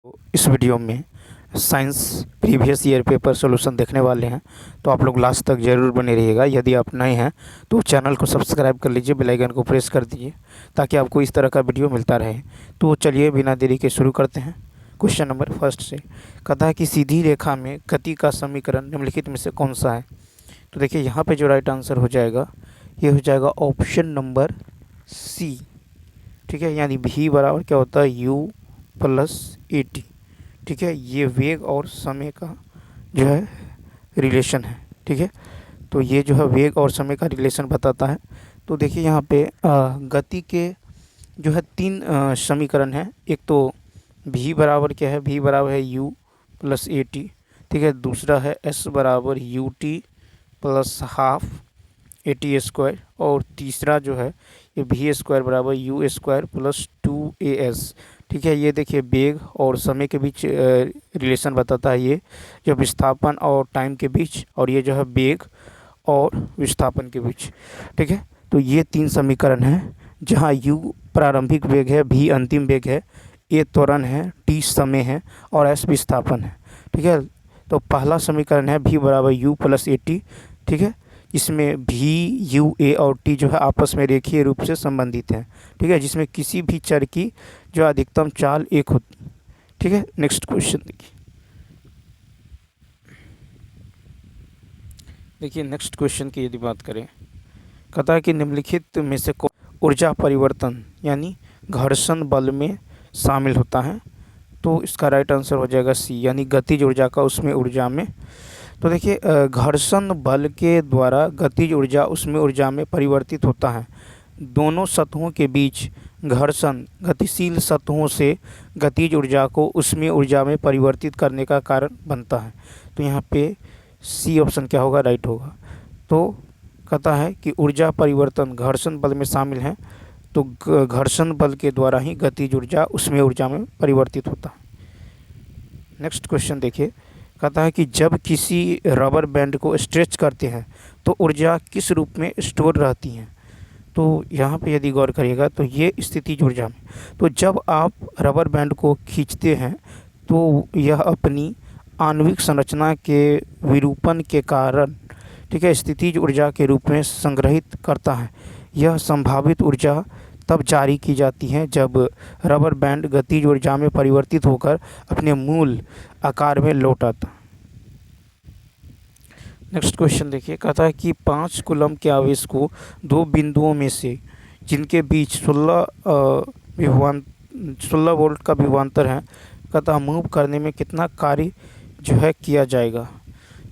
तो इस वीडियो में science previous year paper solution देखने वाले हैं। तो आप लोग लास्ट तक ज़रूर बने रहिएगा। यदि आप नए हैं तो चैनल को सब्सक्राइब कर लीजिए, बेल आइकन को प्रेस कर दीजिए ताकि आपको इस तरह का वीडियो मिलता रहे। तो चलिए बिना देरी के शुरू करते हैं। क्वेश्चन नंबर फर्स्ट से कहता है कि सीधी रेखा में गति का समीकरण निम्नलिखित में से कौन सा है। तो देखिए यहाँ पे जो राइट आंसर हो जाएगा ये हो जाएगा ऑप्शन नंबर सी। ठीक है, यानी भी बराबर क्या होता है u प्लस ए टी। ठीक है, ये वेग और समय का जो है रिलेशन है। ठीक है, तो ये जो है वेग और समय का रिलेशन बताता है। तो देखिए यहाँ पे गति के जो है तीन समीकरण हैं। एक तो v बराबर क्या है, v बराबर है u प्लस ए टी। ठीक है, दूसरा है s बराबर U T plus half A T square, और तीसरा जो है ये भी स्क्वायर बराबर you square plus two A S. ठीक है, ये देखिए वेग और समय के बीच रिलेशन बताता है, ये जो विस्थापन और टाइम के बीच, और ये जो है वेग और विस्थापन के बीच। ठीक है, तो ये तीन समीकरण हैं जहाँ u प्रारंभिक वेग है, v अंतिम वेग है, a त्वरण है, t समय है और s विस्थापन है। ठीक है, तो पहला समीकरण है v बराबर u प्लस ए टी। ठीक है, इसमें v u a और t जो है आपस में रेखीय रूप से संबंधित हैं। ठीक है, जिसमें किसी भी चर की जो अधिकतम चाल एक होती। ठीक है, नेक्स्ट क्वेश्चन देखिए नेक्स्ट क्वेश्चन की यदि बात करें, कहता है कि निम्नलिखित में से ऊर्जा परिवर्तन यानी घर्षण बल में शामिल होता है। तो इसका राइट आंसर हो जाएगा सी, यानी गतिज ऊर्जा का उसमें ऊर्जा में। तो देखिए घर्षण बल के द्वारा गतिज ऊर्जा उसमें ऊर्जा में परिवर्तित होता है। दोनों सतहों के बीच घर्षण गतिशील सतहों से गतिज ऊर्जा को उसमें ऊर्जा में परिवर्तित करने का कारण बनता है। तो यहाँ पे सी ऑप्शन क्या होगा, राइट होगा। तो कहता है कि ऊर्जा परिवर्तन घर्षण बल में शामिल है, तो घर्षण बल के द्वारा ही गतिज ऊर्जा उसमें ऊर्जा में परिवर्तित होता है। नेक्स्ट क्वेश्चन देखिए, कहता है कि जब किसी रबर बैंड को स्ट्रेच करते हैं तो ऊर्जा किस रूप में स्टोर रहती है। तो यहाँ पे यदि गौर करिएगा तो ये स्थितिज ऊर्जा में। तो जब आप रबर बैंड को खींचते हैं तो यह अपनी आणविक संरचना के विरूपण के कारण, ठीक है, स्थितिज ऊर्जा के रूप में संग्रहित करता है। यह संभावित ऊर्जा तब जारी की जाती है जब रबर बैंड गतिज ऊर्जा में परिवर्तित होकर अपने मूल आकार में लौट आता। नेक्स्ट क्वेश्चन देखिए, कहता है कि 5 कूलम के आवेश को दो बिंदुओं में से जिनके बीच 16 वोल्ट का विभवांतर है, कहता है मूव करने में कितना कार्य जो है किया जाएगा।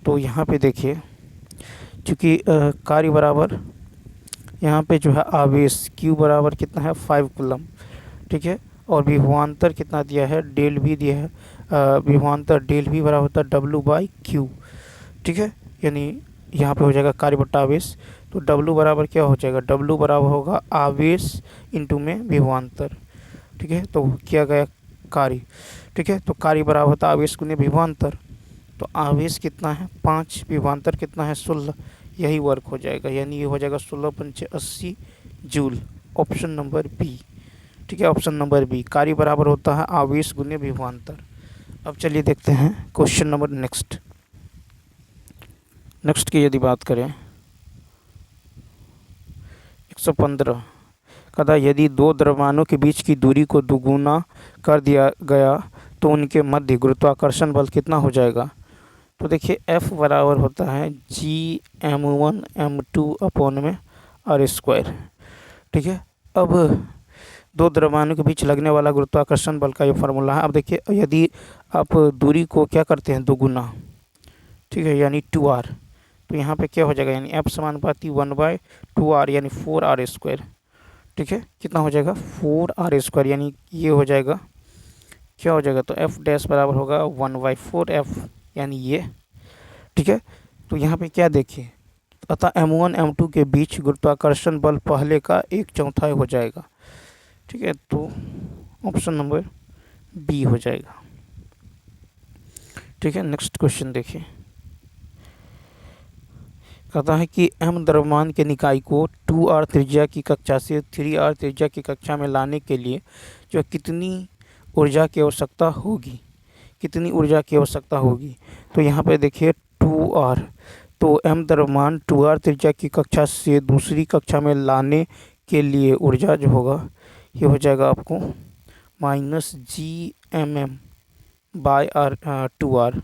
तो यहाँ पे देखिए चूँकि कार्य बराबर यहाँ पे जो है आवेश Q बराबर कितना है 5 कूलम। ठीक है, और विभवांतर कितना दिया है, डेल भी दिया है। विभवांतर डेल भी बराबर होता है W बाई क्यू। ठीक है, यानी यहाँ पे हो जाएगा कार्य बट्टा आवेश। तो W बराबर क्या हो जाएगा, W बराबर होगा आवेश इंटू में विभवांतर। ठीक है, तो किया गया कार्य। ठीक है, तो कार्य बराबर होता है आवेश गुने विभवांतर। तो आवेश कितना है 5, विभवांतर कितना है 16, यही वर्क हो जाएगा, यानी ये हो जाएगा 16 पंचे 80 जूल। Option number B. ठीक है, ऑप्शन नंबर बी, कार्य बराबर होता है आवेश गुने विभवांतर। अब चलिए देखते हैं क्वेश्चन नंबर नेक्स्ट की यदि बात करें 115, कहता यदि दो द्रव्यमानों के बीच की दूरी को दुगुना कर दिया गया तो उनके मध्य गुरुत्वाकर्षण बल कितना हो जाएगा। तो देखिए F बराबर होता है G m1m2 अपॉन में r स्क्वायर। ठीक है, अब दो द्रव्यमानों के बीच लगने वाला गुरुत्वाकर्षण बल का ये फार्मूला है। अब देखिए यदि आप दूरी को क्या करते हैं दोगुना, ठीक है, यानी 2r, तो यहाँ पे क्या हो जाएगा, यानी F समानुपाती 1/2r यानी 4r स्क्वायर। ठीक है, कितना हो जाएगा 4r स्क्वायर, यानी ये हो जाएगा क्या हो जाएगा, तो F डैश बराबर होगा 1/4f, यानी ये। ठीक है, तो यहाँ पे क्या देखिए, अतः m1 m2 के बीच गुरुत्वाकर्षण बल पहले का 1/4 हो जाएगा। ठीक है, तो ऑप्शन नंबर बी हो जाएगा। ठीक है, नेक्स्ट क्वेश्चन देखिए, कहता है कि m द्रव्यमान के निकाय को 2r त्रिज्या की कक्षा से 3r त्रिज्या की कक्षा में लाने के लिए जो कितनी ऊर्जा की आवश्यकता होगी, कितनी ऊर्जा की आवश्यकता होगी। तो यहाँ पे देखिए 2r, तो m द्रव्यमान 2r त्रिज्या की कक्षा से दूसरी कक्षा में लाने के लिए ऊर्जा जो होगा ये हो जाएगा आपको -Gmm/2r,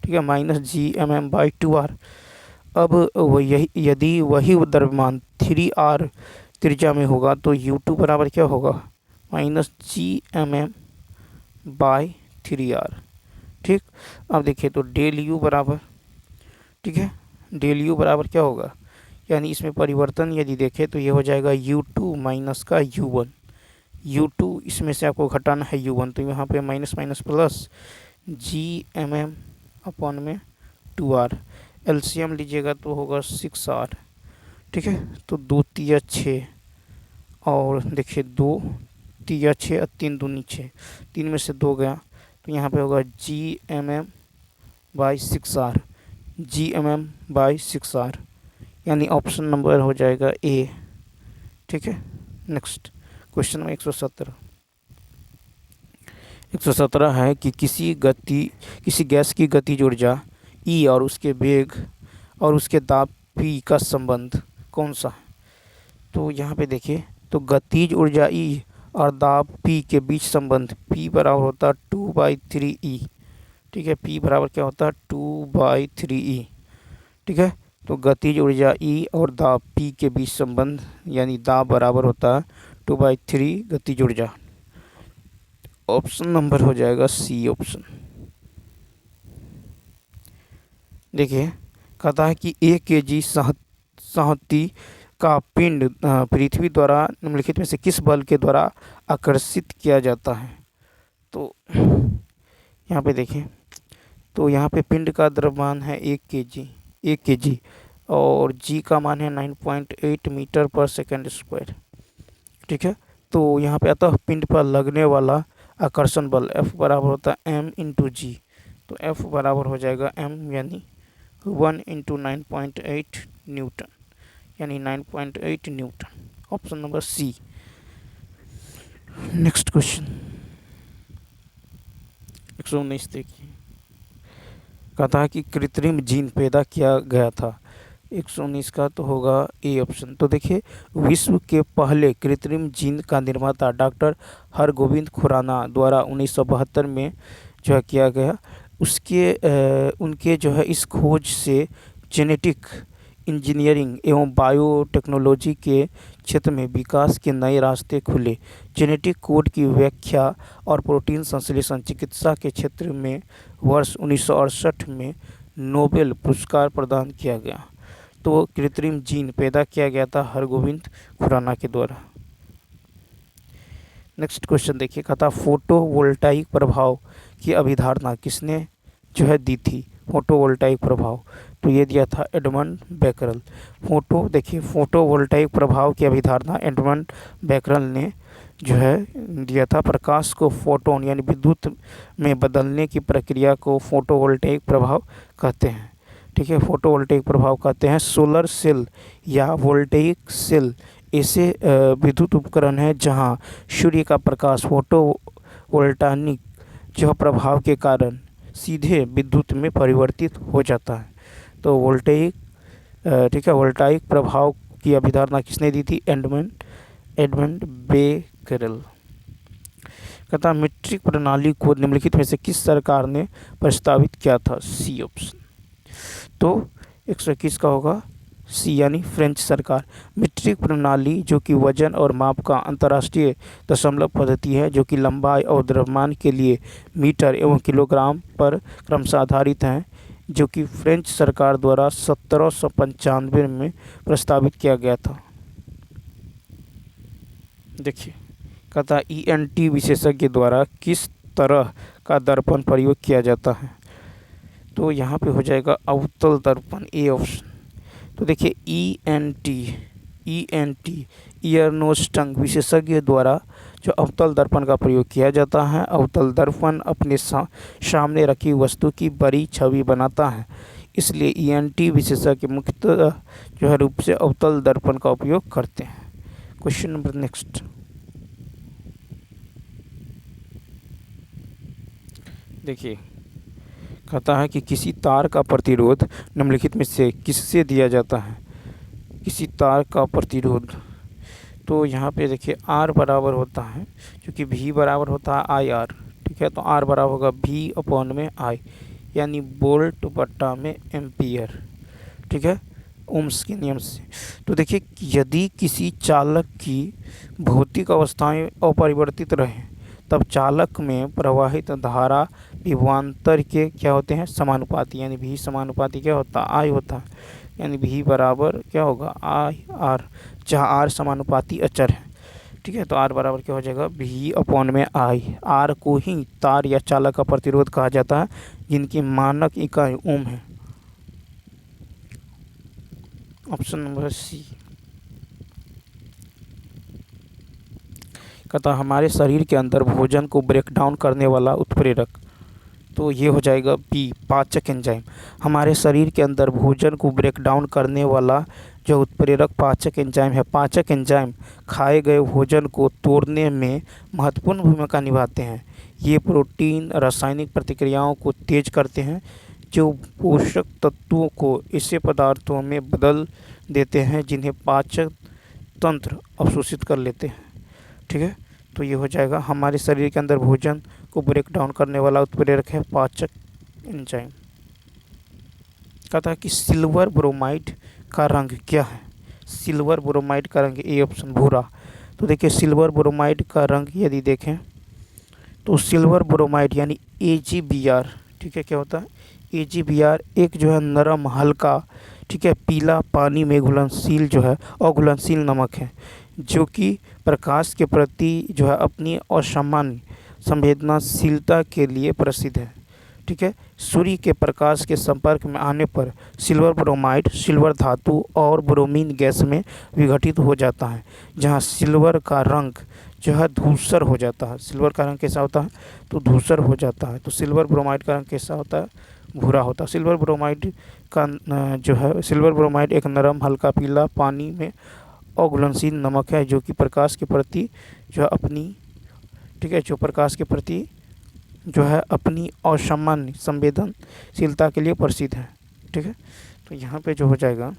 ठीक है, -Gmm/2r। अब वही यदि वही द्रव्यमान 3r त्रिज्या में होगा तो U2 बराबर क्या होगा, -Gmm/3r। ठीक, अब देखिए तो डेल U बराबर, ठीक है, डेल U बराबर क्या होगा, यानी इसमें परिवर्तन यदि देखें तो ये हो जाएगा U2 माइनस का U1। U2 इसमें से आपको घटाना है U1, तो यहाँ पे minus minus plus Gmm/2r। LCM लीजिएगा तो होगा 6r, ठीक है, तो 2 तिया 6 और देखिए 2 तिया 6 और 3 दूनी 6, 3 में से 2 गया तो यहाँ पे होगा Gmm/6r, Gmm/6r, यानी ऑप्शन नंबर हो जाएगा ए। ठीक है, नेक्स्ट क्वेश्चन नंबर 117 है कि किसी गैस की गतिज ऊर्जा ई और उसके वेग और उसके दाब पी का संबंध कौन सा है। तो यहाँ पे देखिए तो गतिज ऊर्जा ई और दाब पी के बीच संबंध पी बराबर होता है 2/3e, ठीक है, पी बराबर क्या होता है 2/3e, ठीक है। तो गतिज ऊर्जा ई और दाब पी के बीच संबंध यानी दाब बराबर होता है 2/3 गतिज ऊर्जा। ऑप्शन नंबर हो जाएगा सी ऑप्शन। देखिए कहता है कि 1 kg संहति का पिंड पृथ्वी द्वारा निम्नलिखित में से किस बल के द्वारा आकर्षित किया जाता है। तो यहाँ पे देखें तो यहाँ पे पिंड का द्रव्यमान है 1 kg और g का मान है 9.8 मीटर पर सेकंड स्क्वायर, ठीक है। तो यहाँ पे अतः पिंड पर लगने वाला आकर्षण बल F बराबर होता है m इंटू जी, तो F बराबर हो जाएगा m यानी 1 इंटू 9.8 न्यूटन, यानी 9.8 newton. Option number C. Next question 119 देखिए, कहता है कि कृत्रिम जीन पैदा किया गया था। 119 का तो होगा ए ऑप्शन। तो देखिए विश्व के पहले कृत्रिम जीन का निर्माता डॉक्टर हरगोविंद खुराना द्वारा 1972 में जो है किया गया। उनके जो है इस खोज से जेनेटिक इंजीनियरिंग एवं बायोटेक्नोलॉजी के क्षेत्र में विकास के नए रास्ते खुले। जेनेटिक कोड की व्याख्या और प्रोटीन संश्लेषण चिकित्सा के क्षेत्र में वर्ष 1968 में नोबेल पुरस्कार प्रदान किया गया। तो कृत्रिम जीन पैदा किया गया था हरगोविंद खुराना के द्वारा। नेक्स्ट क्वेश्चन देखिए, कहता फोटोवोल्टाइक प्रभाव की अभिधारणा किसने जो है दी थी। फोटोवोल्टाइक प्रभाव तो ये दिया था एडमंड बेकरल। देखिए फोटोवोल्टाइक प्रभाव की अभिधारणा एडमंड बेकरल ने जो है दिया था। प्रकाश को फोटोन यानी विद्युत में बदलने की प्रक्रिया को फोटोवोल्टाइक प्रभाव कहते हैं, ठीक है। फोटोवोल्टाइक प्रभाव कहते हैं सोलर सेल या वोल्टेइक सेल ऐसे विद्युत उपकरण हैं जहां सूर्य का प्रकाश फोटोवोल्टाइक जो प्रभाव के कारण सीधे विद्युत में परिवर्तित हो जाता है। तो वोल्टेइक, ठीक है, वोल्टाइक प्रभाव की अभिधारणा किसने दी थी, एडमंड बेकरल। कहता मीट्रिक प्रणाली को निम्नलिखित में से किस सरकार ने प्रस्तावित किया था, सी ऑप्शन। तो 121 का होगा सी यानी फ्रेंच सरकार। मीट्रिक प्रणाली जो कि वजन और माप का अंतर्राष्ट्रीय दशमलव पद्धति है जो कि लंबाई और द्रव्यमान के लिए मीटर एवं किलोग्राम पर क्रमशः आधारित है, जो कि फ्रेंच सरकार द्वारा 1795 में प्रस्तावित किया गया था। देखिए कहता ENT विशेषज्ञ द्वारा किस तरह का दर्पण प्रयोग किया जाता है। तो यहाँ पे हो जाएगा अवतल दर्पण, ए ऑप्शन। तो देखिए ENT ईयर नोज टंग विशेषज्ञ द्वारा जो अवतल दर्पण का प्रयोग किया जाता है। अवतल दर्पण अपने सामने रखी वस्तु की बड़ी छवि बनाता है, इसलिए ENT विशेषज्ञ मुख्यतः जो है रूप से अवतल दर्पण का उपयोग करते हैं। क्वेश्चन नंबर नेक्स्ट देखिए, कहता है कि किसी तार का प्रतिरोध निम्नलिखित में से किससे दिया जाता है। किसी तार का प्रतिरोध, तो यहाँ पे देखिए R बराबर होता है, क्योंकि V बराबर होता है IR, ठीक है। तो R बराबर होगा V अपॉन में I, यानी वोल्ट बट्टा में एम्पियर, ठीक है, ओम्स के नियम से। तो देखिए, यदि किसी चालक की भौतिक अवस्थाएं अपरिवर्तित रहें, तब चालक में प्रवाहित धारा विभवांतर के क्या होते हैं, समानुपाती, यानी V समानुपाती क्या होता है, I होता है, यानी V बराबर क्या होगा, IR, जहाँ R समानुपाती अचर है, ठीक है। तो R बराबर क्या हो जाएगा, V अपॉन में I। R को ही तार या चालक का प्रतिरोध कहा जाता है, जिनकी मानक इकाई ओम है। Option number C. कहता हमारे शरीर के अंदर भोजन को ब्रेक डाउन करने वाला उत्प्रेरक, तो ये हो जाएगा बी, पाचक एंजाइम। हमारे शरीर के अंदर भोजन को ब्रेक डाउन करने वाला जो उत्प्रेरक पाचक एंजाइम है, पाचक एंजाइम खाए गए भोजन को तोड़ने में महत्वपूर्ण भूमिका निभाते हैं। ये प्रोटीन रासायनिक प्रतिक्रियाओं को तेज करते हैं, जो पोषक तत्वों को ऐसे पदार्थों में बदल देते हैं जिन्हें पाचक तंत्र अवशोषित कर लेते हैं, ठीक है। तो ये हो जाएगा, हमारे शरीर के अंदर भोजन को ब्रेक डाउन करने वाला उत्प्रेरक है पाचक एंजाइम। कहता है कि सिल्वर ब्रोमाइड का रंग क्या है। सिल्वर ब्रोमाइड का रंग, ए ऑप्शन भूरा। तो देखिए, सिल्वर ब्रोमाइड का रंग यदि देखें तो सिल्वर ब्रोमाइड यानी AgBr, ठीक है, क्या होता है, AgBr एक जो है नरम हल्का, ठीक है, पीला पानी में घुलनशील जो है अघुलनशील नमक है, जो कि प्रकाश के प्रति जो है अपनी असामान्य संवेदनशीलता के लिए प्रसिद्ध है, ठीक है। सूर्य के प्रकाश के संपर्क में आने पर सिल्वर ब्रोमाइड सिल्वर धातु और ब्रोमीन गैस में विघटित हो जाता है, जहां सिल्वर का रंग जो है धूसर हो जाता है। सिल्वर का रंग कैसा होता है, तो धूसर हो जाता है। तो सिल्वर ब्रोमाइड का रंग कैसा होता है, भूरा होता है। सिल्वर ब्रोमाइड का जो है, सिल्वर ब्रोमाइड एक नरम हल्का पीला पानी में अघुलनशील नमक है, जो कि प्रकाश के प्रति जो है अपनी, ठीक है, जो प्रकाश के प्रति जो है अपनी असामान्य संवेदनशीलता के लिए प्रसिद्ध है, ठीक है। तो यहाँ पे जो हो जाएगा,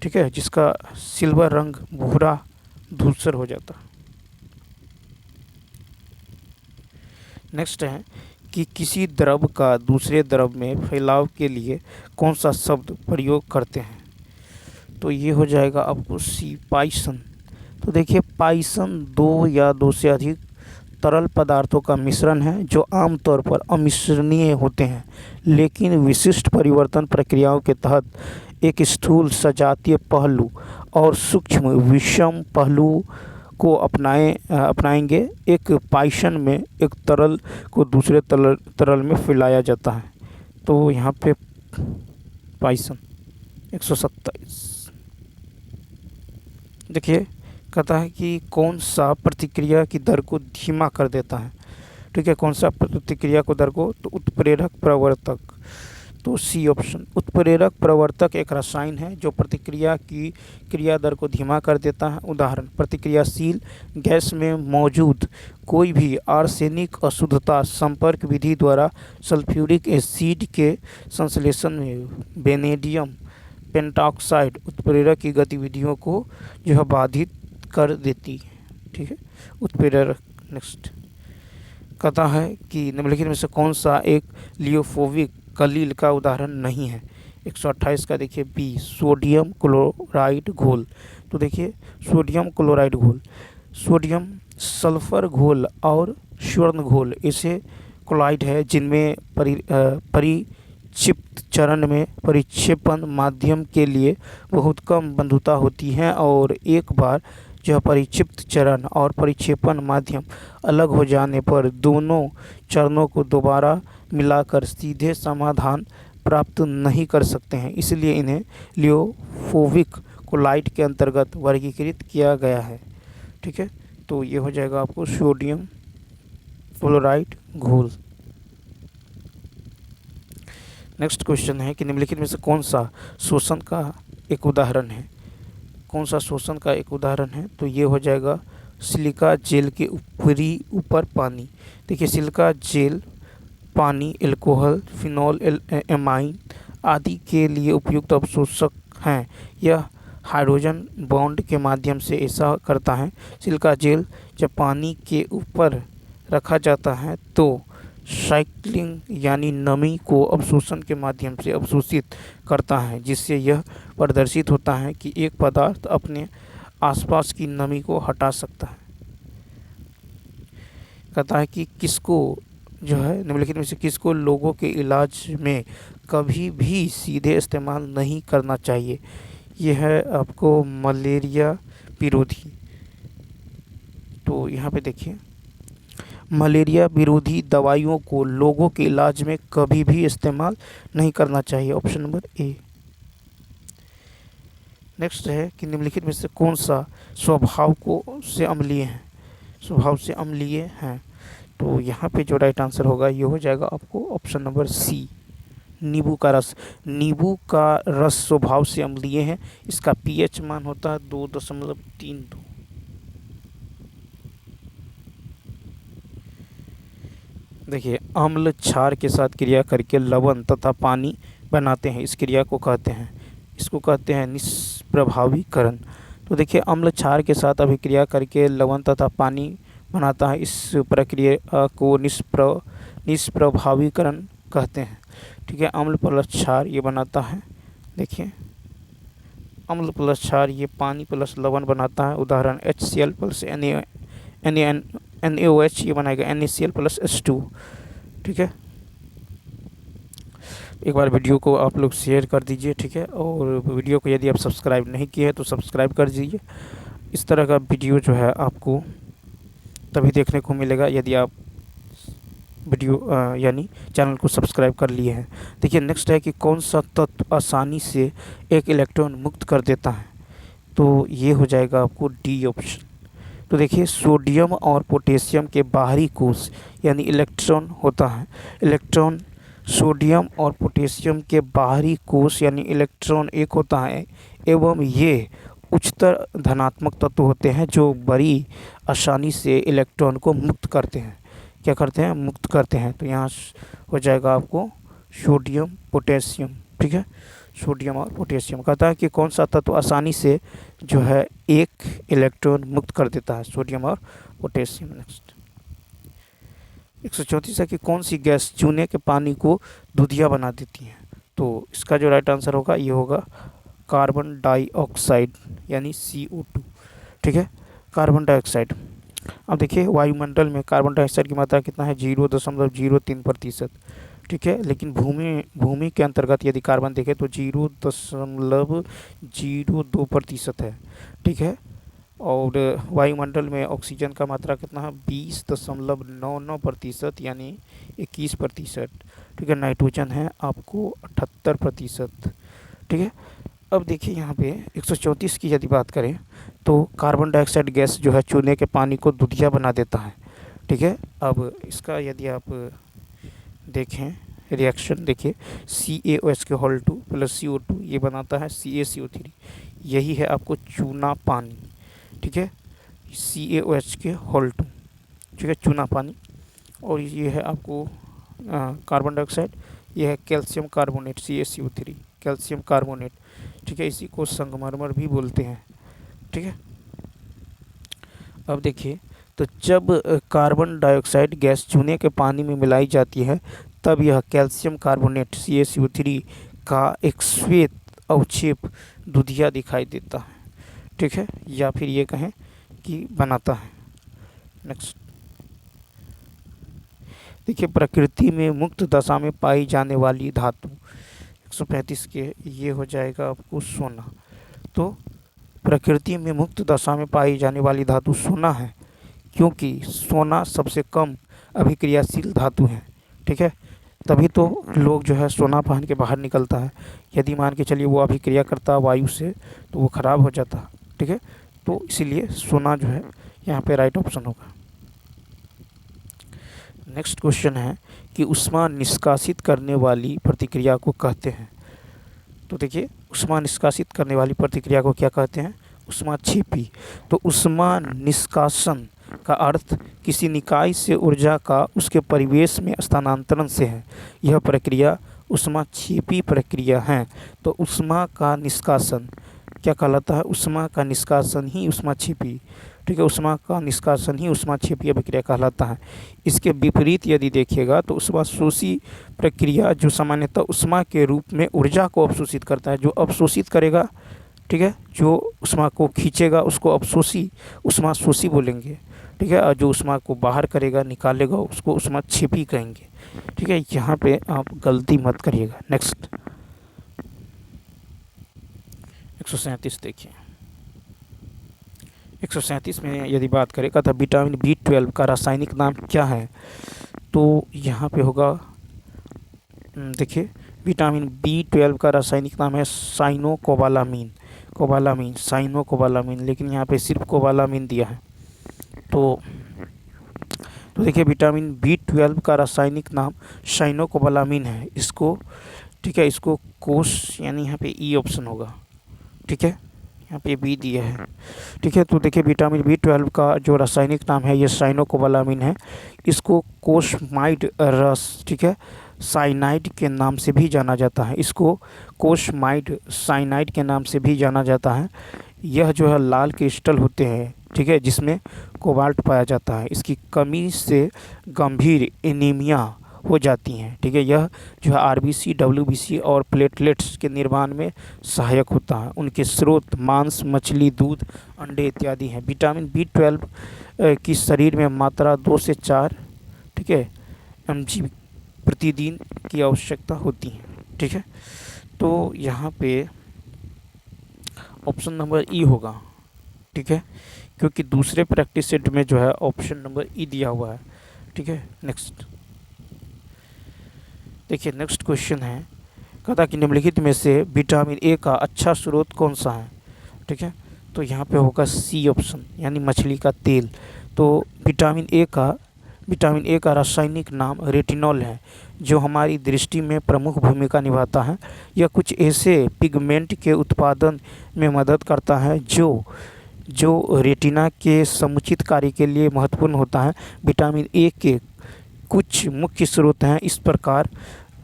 ठीक है, जिसका सिल्वर रंग भूरा धूसर हो जाता। नेक्स्ट है कि किसी द्रव का दूसरे द्रव में फैलाव के लिए कौन सा शब्द प्रयोग करते हैं। तो ये हो जाएगा आपको सी, पाइसन। तो देखिए, पाइसन दो या दो से अधिक तरल पदार्थों का मिश्रण है, जो आमतौर पर अमिश्रणीय होते हैं, लेकिन विशिष्ट परिवर्तन प्रक्रियाओं के तहत एक स्थूल सजातीय पहलू और सूक्ष्म विषम पहलू को अपनाएंगे। एक पाइसन में एक तरल को दूसरे तरल में फैलाया जाता है। तो यहाँ पे पाइसन 127। देखिए, कहता है कि कौन सा प्रतिक्रिया की दर को धीमा कर देता है, ठीक है, कौन सा प्रतिक्रिया को दर को, तो उत्प्रेरक प्रवर्तक। तो सी ऑप्शन, उत्प्रेरक प्रवर्तक एक रसायन है जो प्रतिक्रिया की क्रिया दर को धीमा कर देता है। उदाहरण, प्रतिक्रियाशील गैस में मौजूद कोई भी आर्सेनिक अशुद्धता संपर्क विधि द्वारा सल्फ्यूरिक एसिड के संश्लेषण में वेनेडियम पेंटॉक्साइड उत्प्रेरक की गतिविधियों को जो है बाधित कर देती है, ठीक है, उत्प्रेरक। नेक्स्ट कहता है कि निम्नलिखित में से कौन सा एक लियोफोबिक कलील का उदाहरण नहीं है। 128 का देखिए बी, सोडियम क्लोराइड घोल। तो देखिए, सोडियम क्लोराइड घोल, सोडियम सल्फर घोल और स्वर्ण घोल ऐसे क्लोराइड है जिनमें परिक्षिप्त चरण में परिक्षेपण माध्यम के लिए बहुत कम बंधुता होती है, और एक बार जो परिक्षिप्त चरण और परिक्षेपण माध्यम अलग हो जाने पर दोनों चरणों को दोबारा मिलाकर सीधे समाधान प्राप्त नहीं कर सकते हैं, इसलिए इन्हें लियोफोबिक क्लोराइड के अंतर्गत वर्गीकृत किया गया है, ठीक है। तो ये हो जाएगा आपको सोडियम क्लोराइड घोल। नेक्स्ट क्वेश्चन है कि निम्नलिखित में से कौन सा शोषण का एक उदाहरण है। कौन सा शोषण का एक उदाहरण है, तो ये हो जाएगा सिलिका जेल के ऊपर पानी। देखिए, सिलिका जेल पानी, अल्कोहल, फिनॉल, एमाइन आदि के लिए उपयुक्त अवशोषक हैं। यह हाइड्रोजन बॉन्ड के माध्यम से ऐसा करता है। सिलिका जेल जब पानी के ऊपर रखा जाता है तो साइक्लिंग यानी नमी को अवशोषण के माध्यम से अवशोषित करता है, जिससे यह प्रदर्शित होता है कि एक पदार्थ अपने आसपास की नमी को हटा सकता है। कहता है कि किसको जो है निम्नलिखित में से किसको लोगों के इलाज में कभी भी सीधे इस्तेमाल नहीं करना चाहिए। यह है आपको मलेरिया विरोधी। तो यहाँ पे देखिए, मलेरिया विरोधी दवाइयों को लोगों के इलाज में कभी भी इस्तेमाल नहीं करना चाहिए। Option number A. नेक्स्ट है कि निम्नलिखित में से कौन सा स्वभाव से अम्लीय है। तो यहाँ पे जो राइट आंसर होगा ये हो जाएगा आपको ऑप्शन नंबर सी, नींबू का रस। नींबू का रस स्वभाव से अम्लीय है। इसका पीएच मान होता है 2.32। देखिए, अम्ल क्षार के साथ क्रिया करके लवण तथा पानी बनाते हैं। इस क्रिया को कहते हैं निष्प्रभावीकरण। तो देखिए, अम्ल क्षार के साथ अभिक्रिया करके लवण तथा पानी बनाता है। इस प्रक्रिया को निष्प्रभावीकरण कहते हैं। ठीक है, अम्ल प्लस क्षार ये बनाता है। देखिए, अम्ल प्लस क्षार ये पानी प्लस लवण बनाता है। उदाहरण HCl प्लस NaOH ये बनाएगा NaCl प्लस H2। ठीक है, एक बार वीडियो को आप लोग शेयर कर दीजिए। ठीक है, और वीडियो को यदि आप सब्सक्राइब नहीं किए हैं तो सब्सक्राइब कर दीजिए। इस तरह का वीडियो जो है आपको तभी देखने को मिलेगा यदि आप वीडियो यानी चैनल को सब्सक्राइब कर लिए हैं। देखिए, नेक्स्ट है कि कौन सा तत्व आसानी से एक इलेक्ट्रॉन मुक्त कर देता है। तो ये हो जाएगा आपको डी ऑप्शन। तो देखिए, सोडियम और पोटेशियम के बाहरी कोश यानी इलेक्ट्रॉन होता है। इलेक्ट्रॉन सोडियम और पोटेशियम के बाहरी कोश यानी इलेक्ट्रॉन एक होता है एवं ये उच्चतर धनात्मक तत्व होते हैं जो बड़ी आसानी से इलेक्ट्रॉन को मुक्त करते हैं। क्या करते हैं? मुक्त करते हैं। तो यहाँ हो जाएगा आपको सोडियम पोटेशियम। ठीक है, सोडियम और पोटेशियम। कहता है कि कौन सा तत्व आसानी से जो है एक इलेक्ट्रॉन मुक्त कर देता है, सोडियम और पोटेशियम। नेक्स्ट 134 है कि कौन सी गैस चूने के पानी को दूधिया बना देती है। तो इसका जो राइट आंसर होगा ये होगा कार्बन डाइऑक्साइड यानी CO2। ठीक है, कार्बन डाइऑक्साइड। अब देखिए, वायुमंडल में कार्बन डाइऑक्साइड की मात्रा कितना है? 0.03%। ठीक है, लेकिन भूमि के अंतर्गत यदि कार्बन देखें तो 0.02% है। ठीक है, और वायुमंडल में ऑक्सीजन का मात्रा कितना है? 20.99% यानी 21%। ठीक है, नाइट्रोजन है आपको 78%। ठीक है, अब देखिए यहाँ पे 134 की यदि बात करें तो कार्बन डाइऑक्साइड गैस जो है चूने के पानी को दूधिया बना देता है। ठीक है, अब इसका यदि आप देखें रिएक्शन, देखिए CaOH2 प्लस CO2 ये बनाता है CaCO3। यही है आपको चूना पानी। ठीक है, CaOH2। ठीक है, चूना पानी। और ये है आपको कार्बन डाइऑक्साइड, ये है calcium carbonate CaCO3, calcium carbonate. ठीक है, इसी को संगमरमर भी बोलते हैं। ठीक है, अब देखिए, तो जब कार्बन डाइऑक्साइड गैस चूने के पानी में मिलाई जाती है तब यह कैल्शियम कार्बोनेट CaCO3 का एक श्वेत अवक्षेप दूधिया दिखाई देता है। ठीक है, या फिर ये कहें कि बनाता है। नेक्स्ट देखिए, प्रकृति में मुक्त दशा में पाई जाने वाली धातु 135 के ये हो जाएगा आपको सोना। तो प्रकृति में मुक्त दशा में पाई जाने वाली धातु सोना है, क्योंकि सोना सबसे कम अभिक्रियाशील धातु है। ठीक है, तभी तो लोग जो है सोना पहन के बाहर निकलता है। यदि मान के चलिए वो अभिक्रिया करता वायु से तो वो ख़राब हो जाता। ठीक है, तो इसीलिए सोना जो है यहाँ पे राइट ऑप्शन होगा। नेक्स्ट क्वेश्चन है कि ऊष्मा निष्कासित करने वाली प्रतिक्रिया को कहते हैं। तो देखिए, ऊष्मा निष्कासित करने वाली प्रतिक्रिया को क्या कहते हैं? ऊष्माक्षेपी। तो ऊष्मा निष्कासन का अर्थ किसी निकाय से ऊर्जा का उसके परिवेश में स्थानांतरण से है। यह प्रक्रिया ऊष्माक्षेपी प्रक्रिया है। तो ऊष्मा का निष्कासन क्या कहलाता है? ऊष्मा का निष्कासन ही ऊष्माक्षेपी, ठीक है, ऊष्मा का निष्कासन ही ऊष्माक्षेपीय प्रक्रिया कहलाता है। इसके विपरीत यदि देखिएगा तो ऊष्माशोषी प्रक्रिया जो सामान्यतः ऊष्मा के रूप में ऊर्जा को अवशोषित करता है। जो अवशोषित करेगा, ठीक है, जो ऊष्मा को खींचेगा उसको अवशोषी ऊष्माशोषी बोलेंगे, ठीक है, और जो ऊष्मा को बाहर करेगा, निकालेगा, उसको ऊष्माक्षेपी कहेंगे, ठीक है। यहाँ पे आप गलती मत करिएगा। नेक्स्ट 137 देखिए। 137 में यदि बात करें था विटामिन B12 का रासायनिक नाम क्या है, तो यहाँ पे होगा देखिए विटामिन B12 का रासायनिक नाम है साइनोकोबालामीन, साइनोकोबालामीन, लेकिन यहाँ पे सिर्फ कोबालामीन दिया है। तो देखिए विटामिन B12 का रासायनिक नाम साइनोकोबालामीन है। इसको, ठीक है, इसको कोष यानी यहाँ पे ई ऑप्शन होगा, ठीक है, यहाँ पे बी दिया है, ठीक है। तो देखिए विटामिन B12 का जो रासायनिक नाम है ये साइनोकोबालामीन है। इसको कोशमाइड रस, ठीक है, साइनाइड के नाम से भी जाना जाता है। इसको कोशमाइड साइनाइड के नाम से भी जाना जाता है। यह जो है लाल क्रिस्टल होते हैं, ठीक है, जिसमें कोबाल्ट पाया जाता है। इसकी कमी से गंभीर एनीमिया हो जाती हैं, ठीक है। यह जो है RBC, WBC और प्लेटलेट्स के निर्माण में सहायक होता है। उनके स्रोत मांस, मछली, दूध, अंडे इत्यादि हैं। विटामिन B12 की शरीर में मात्रा 2 से 4, ठीक है, mg प्रतिदिन की आवश्यकता होती है, ठीक है। तो यहाँ पे ऑप्शन नंबर ई होगा, ठीक है, क्योंकि दूसरे प्रैक्टिस सेट में जो है ऑप्शन नंबर ई दिया हुआ है, ठीक है। नेक्स्ट देखिए, नेक्स्ट क्वेश्चन है, कहता कि निम्नलिखित में से विटामिन ए का अच्छा स्रोत कौन सा है, ठीक है। तो यहाँ पे होगा सी ऑप्शन यानी मछली का तेल। तो विटामिन ए का रासायनिक नाम रेटिनॉल है, जो हमारी दृष्टि में प्रमुख भूमिका निभाता है। यह कुछ ऐसे पिगमेंट के उत्पादन में मदद करता है जो रेटिना के समुचित कार्य के लिए महत्वपूर्ण होता है। विटामिन ए के कुछ मुख्य स्रोत हैं इस प्रकार,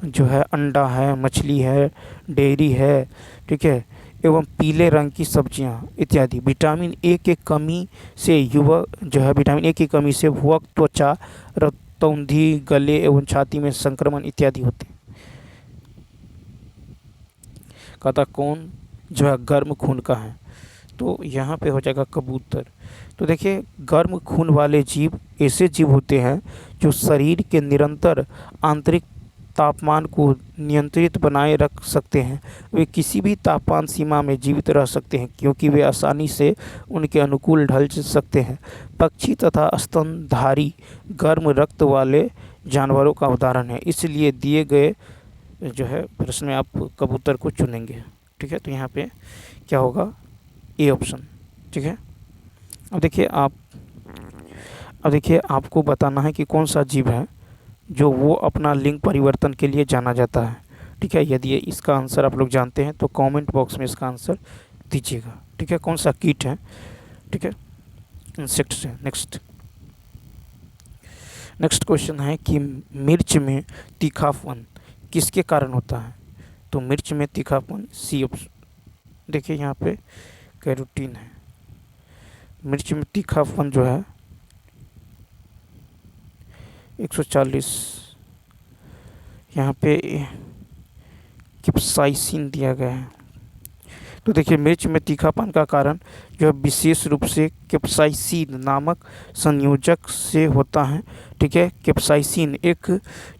जो है अंडा है, मछली है, डेयरी है, ठीक है, एवं पीले रंग की सब्जियां इत्यादि। विटामिन ए की कमी से भुवक, त्वचा, रतौंधी, गले एवं छाती में संक्रमण इत्यादि होते हैं। कहता कौन जो है गर्म खून का है, तो यहाँ पे हो जाएगा कबूतर। तो देखिए गर्म खून वाले जीव ऐसे जीव होते हैं जो शरीर के निरंतर आंतरिक तापमान को नियंत्रित बनाए रख सकते हैं। वे किसी भी तापमान सीमा में जीवित रह सकते हैं क्योंकि वे आसानी से उनके अनुकूल ढल सकते हैं। पक्षी तथा स्तनधारी गर्म रक्त वाले जानवरों का उदाहरण है। इसलिए दिए गए जो है प्रश्न में आप कबूतर को चुनेंगे, ठीक है। तो यहाँ पे क्या होगा, ए ऑप्शन, ठीक है। अब देखिए आपको बताना है कि कौन सा जीव है जो वो अपना लिंग परिवर्तन के लिए जाना जाता है, ठीक है। यदि इसका आंसर आप लोग जानते हैं तो कमेंट बॉक्स में इसका आंसर दीजिएगा, ठीक है। कौन सा कीट है, ठीक है, इंसेक्ट से। नेक्स्ट क्वेश्चन है कि मिर्च में तीखापन किसके कारण होता है, तो मिर्च में तीखापन सी ऑप्शन, देखिए यहाँ पे कैरोटीन है। मिर्च में तीखापन जो है 140, यहाँ पे कैप्साइसिन दिया गया है। तो देखिए मिर्च में तीखापन का कारण जो है विशेष रूप से कैप्साइसिन नामक संयोजक से होता है, ठीक है। कैप्साइसिन एक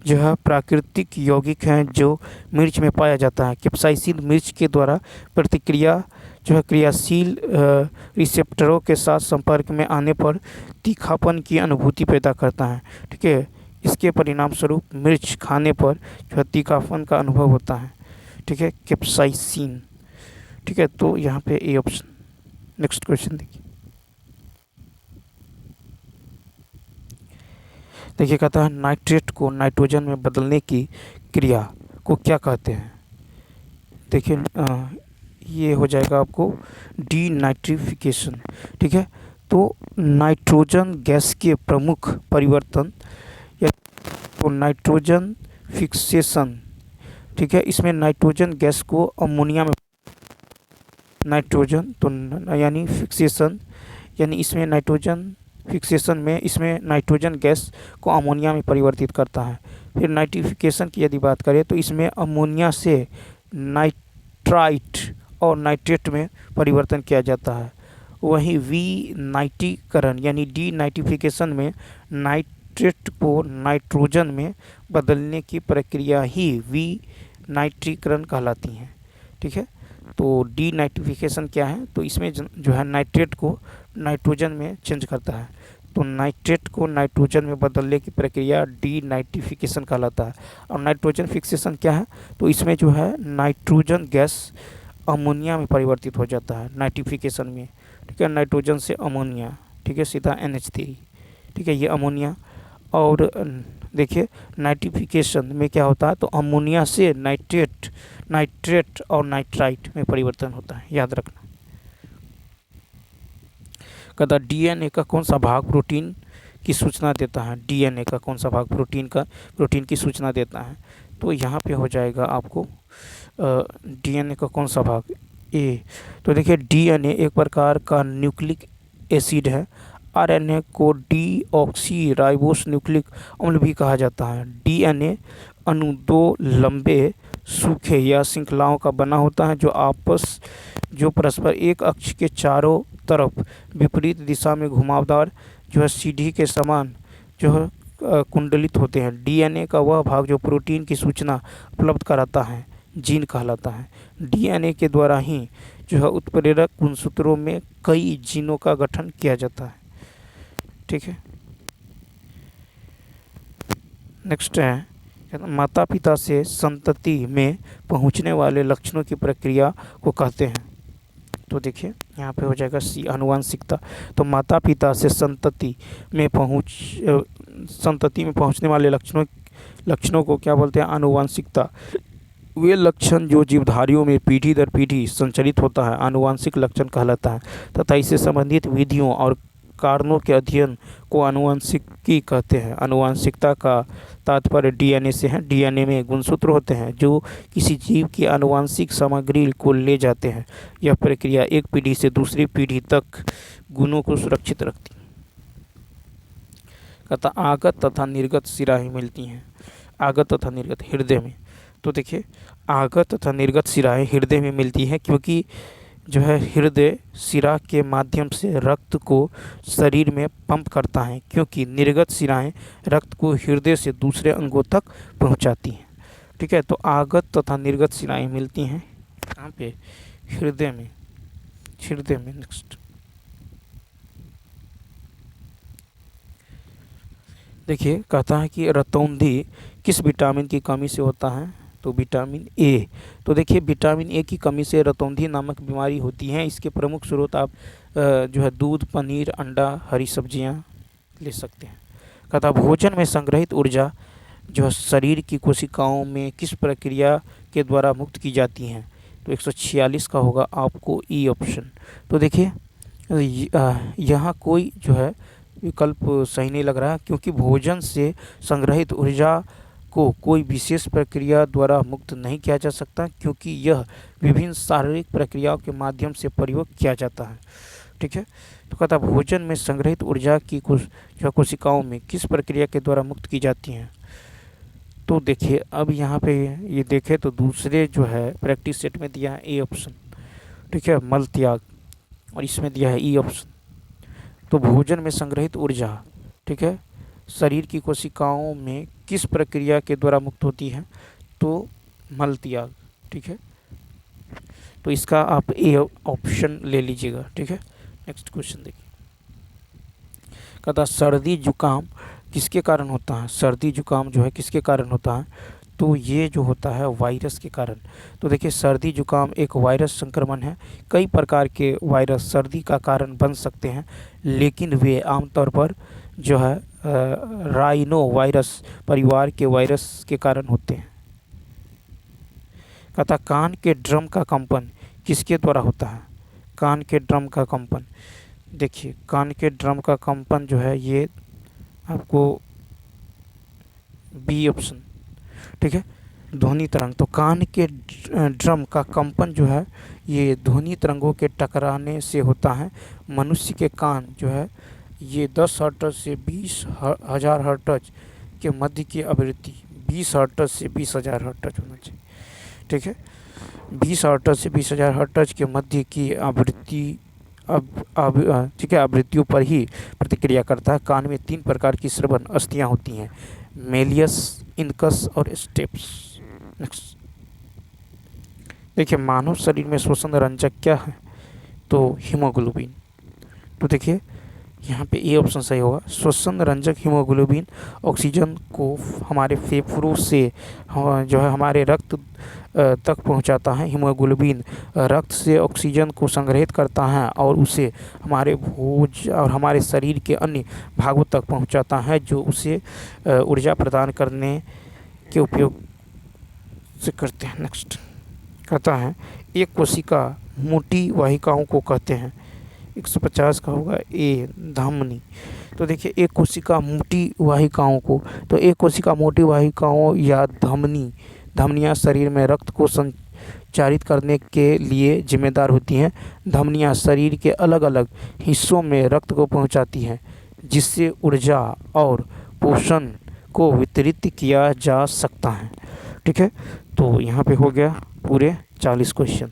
जो है प्राकृतिक यौगिक है जो मिर्च में पाया जाता है। कैप्साइसिन मिर्च के द्वारा प्रतिक्रिया जो है क्रियाशील रिसेप्टरों के साथ संपर्क में आने पर तीखापन की अनुभूति पैदा करता है, ठीक है। इसके परिणाम स्वरूप मिर्च खाने पर जो है तीखापन का अनुभव होता है, ठीक है, कैप्साइसिन, ठीक है। तो यहाँ पे ए ऑप्शन। नेक्स्ट क्वेश्चन देखिए कहता है नाइट्रेट को नाइट्रोजन में बदलने की क्रिया को क्या कहते हैं। देखिए ये हो जाएगा आपको डीनाइट्रिफिकेशन, ठीक है। तो नाइट्रोजन गैस के प्रमुख परिवर्तन या तो नाइट्रोजन फिक्सेशन, ठीक है, इसमें नाइट्रोजन गैस को अमोनिया में नाइट्रोजन तो यानी फिक्सेशन, यानी इसमें नाइट्रोजन फिक्सेशन में इसमें नाइट्रोजन गैस को अमोनिया में परिवर्तित करता है। फिर नाइट्रिफिकेशन की यदि बात करें तो इसमें अमोनिया से नाइट्राइट और नाइट्रेट में परिवर्तन किया जाता है। वहीं विनाइट्रीकरण यानी डीनाइट्रिफिकेशन में नाइट्रेट को नाइट्रोजन में बदलने की प्रक्रिया ही विनाइट्रीकरण कहलाती है, ठीक है। तो डीनाइट्रिफिकेशन क्या है, तो इसमें जो है नाइट्रेट को नाइट्रोजन में चेंज करता है, तो नाइट्रेट को नाइट्रोजन में बदलने की प्रक्रिया डीनाइट्रिफिकेशन कहलाता है। और नाइट्रोजन फिक्सेशन क्या है, तो इसमें जो है नाइट्रोजन गैस अमोनिया में परिवर्तित हो जाता है नाइट्रिफिकेशन में, ठीक है, नाइट्रोजन से अमोनिया, ठीक है, सीधा NH3, ठीक है, ये अमोनिया। और देखिए नाइट्रिफिकेशन में क्या होता है, तो अमोनिया से नाइट्रेट और नाइट्राइट में परिवर्तन होता है, याद रखना। कहता DNA का कौन सा भाग प्रोटीन की सूचना देता है, DNA का कौन सा भाग प्रोटीन की सूचना देता है, तो यहाँ पे हो जाएगा आपको DNA का कौन सा भाग, ए। तो देखिए DNA एक प्रकार का न्यूक्लिक एसिड है। RNA को डीऑक्सी राइबोस न्यूक्लिक अम्ल भी कहा जाता है। DNA अणु दो लंबे सूखे या श्रृंखलाओं का बना होता है जो परस्पर एक अक्ष के चारों तरफ विपरीत दिशा में घुमावदार जो है सीढ़ी के समान जो है कुंडलित होते हैं। DNA का वह भाग जो प्रोटीन की सूचना उपलब्ध कराता है जीन कहलाता है। DNA के द्वारा ही जो है उत्प्रेरक गुणसूत्रों में कई जीनों का गठन किया जाता है, ठीक है। नेक्स्ट है माता पिता से संतति में पहुंचने वाले लक्षणों की प्रक्रिया को कहते हैं। तो देखिए यहाँ पे हो जाएगा सी आनुवांशिकता। तो माता पिता से संतति में पहुंचने वाले लक्षणों को क्या बोलते हैं, आनुवांशिकता। वे लक्षण जो जीवधारियों में पीढ़ी दर पीढ़ी संचरित होता है आनुवांशिक लक्षण कहलाता है, तथा इससे संबंधित विधियों और कारणों के अध्ययन को आनुवांशिकी कहते हैं। आनुवांशिकता का तात्पर्य DNA से है। DNA में गुणसूत्र होते हैं जो किसी जीव की आनुवांशिक सामग्री को ले जाते हैं। यह प्रक्रिया एक पीढ़ी से दूसरी पीढ़ी तक गुणों को सुरक्षित रखती है। कहता आगत तथा निर्गत शिराएं मिलती हैं। आगत तथा निर्गत हृदय में। तो देखिए आगत तथा निर्गत शिराएं हृदय में मिलती हैं क्योंकि जो है हृदय शिरा के माध्यम से रक्त को शरीर में पंप करता है, क्योंकि निर्गत शिराएं रक्त को हृदय से दूसरे अंगों तक पहुंचाती हैं, ठीक है। तो आगत तथा निर्गत शिराएं मिलती हैं कहाँ पे, हृदय में। नेक्स्ट देखिए कहता है कि रतौंधी किस विटामिन की कमी से होता है, तो विटामिन ए। तो देखिए विटामिन ए की कमी से रतौंधी नामक बीमारी होती है। इसके प्रमुख स्रोत आप जो है दूध, पनीर, अंडा, हरी सब्जियां ले सकते हैं। कहता भोजन में संग्रहित ऊर्जा जो है शरीर की कोशिकाओं में किस प्रक्रिया के द्वारा मुक्त की जाती हैं, तो 146 का होगा आपको ई ऑप्शन। तो देखिए यहाँ कोई जो है विकल्प सही नहीं लग रहा है, क्योंकि भोजन से संग्रहित ऊर्जा को कोई विशेष प्रक्रिया द्वारा मुक्त नहीं किया जा सकता, क्योंकि यह विभिन्न शारीरिक प्रक्रियाओं के माध्यम से प्रयोग किया जाता है, ठीक है। तो कहता भोजन में संग्रहित ऊर्जा की जो कोशिकाओं में किस प्रक्रिया के द्वारा मुक्त की जाती हैं। तो देखिए अब यहाँ पे ये देखें तो दूसरे जो है प्रैक्टिस सेट में दिया है ए ऑप्शन, ठीक है, मल त्याग, और इसमें दिया है ई ऑप्शन। तो भोजन में संग्रहित ऊर्जा, ठीक है, शरीर की कोशिकाओं में किस प्रक्रिया के द्वारा मुक्त होती है, तो मल त्याग, ठीक है। तो इसका आप ए ऑप्शन ले लीजिएगा, ठीक है। नेक्स्ट क्वेश्चन देखिए, कहता सर्दी जुकाम किसके कारण होता है। सर्दी जुकाम जो है किसके कारण होता है, तो ये जो होता है वायरस के कारण। तो देखिए सर्दी जुकाम एक वायरस संक्रमण है। कई प्रकार के वायरस सर्दी का कारण बन सकते हैं, लेकिन वे आमतौर पर जो है राइनो वायरस परिवार के वायरस के कारण होते हैं। कहता कान के ड्रम का कंपन किसके द्वारा होता है। कान के ड्रम का कंपन, देखिए कान के ड्रम का कंपन जो है ये आपको बी ऑप्शन, ठीक है। ध्वनि तरंग, तो कान के ड्रम का कंपन जो है ये ध्वनि तरंगों के टकराने से होता है। मनुष्य के कान जो है ये 10 हर्ट्ज से 20,000 हर्ट्ज के मध्य की आवृत्ति, 20 हर्ट्ज से 20,000 हर्ट्ज होना चाहिए, ठीक है। 20 हर्ट्ज से 20,000 हर्ट्ज के मध्य की आवृत्ति ठीक है आवृत्तियों पर ही प्रतिक्रिया करता है। कान में 3 प्रकार की श्रवण अस्थियाँ होती हैं, मेलियस, इनकस और स्टेप्स। नेक्स्ट देखिए मानव शरीर में श्वसन रंजक क्या है, तो हीमोग्लोबिन। तो देखिए यहाँ पे ए ऑप्शन सही होगा। श्वसन रंजक हीमोग्लोबिन ऑक्सीजन को हमारे फेफड़ों से जो है हमारे रक्त तक पहुंचाता है। हीमोग्लोबिन रक्त से ऑक्सीजन को संग्रहित करता है और उसे हमारे भोज और हमारे शरीर के अन्य भागों तक पहुंचाता है, जो उसे ऊर्जा प्रदान करने के उपयोग से करते हैं। नेक्स्ट कहता है एक कोशिका मोटी वाहिकाओं को कहते हैं। 150 का होगा ए धमनी। तो देखिए एक कोशिका मोटी वाहिकाओं को, तो एक कोशिका मोटी वाहिकाओं या धमनियाँ शरीर में रक्त को संचारित करने के लिए जिम्मेदार होती हैं। धमनियाँ शरीर के अलग अलग हिस्सों में रक्त को पहुंचाती हैं, जिससे ऊर्जा और पोषण को वितरित किया जा सकता है, ठीक है। तो यहाँ पे हो गया पूरे 40 क्वेश्चन।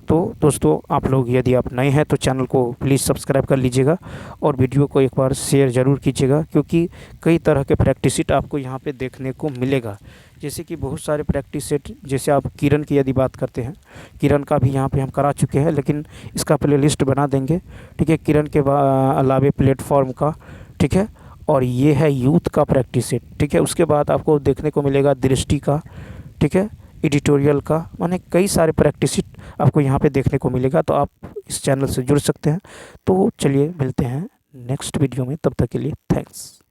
तो दोस्तों आप लोग यदि आप नए हैं तो चैनल को प्लीज़ सब्सक्राइब कर लीजिएगा और वीडियो को एक बार शेयर ज़रूर कीजिएगा, क्योंकि कई तरह के प्रैक्टिस सेट आपको यहाँ पे देखने को मिलेगा। जैसे कि बहुत सारे प्रैक्टिस सेट, जैसे आप किरण की यदि बात करते हैं, किरण का भी यहाँ पे हम करा चुके हैं, लेकिन इसका प्लेलिस्ट बना देंगे, ठीक है। किरण के अलावे प्लेटफॉर्म का, ठीक है। और ये है यूथ का प्रैक्टिस सेट, ठीक है। उसके बाद आपको देखने को मिलेगा दृष्टि का, ठीक है, एडिटोरियल का, माने कई सारे प्रैक्टिस आपको यहाँ पे देखने को मिलेगा। तो आप इस चैनल से जुड़ सकते हैं। तो चलिए मिलते हैं नेक्स्ट वीडियो में, तब तक के लिए थैंक्स।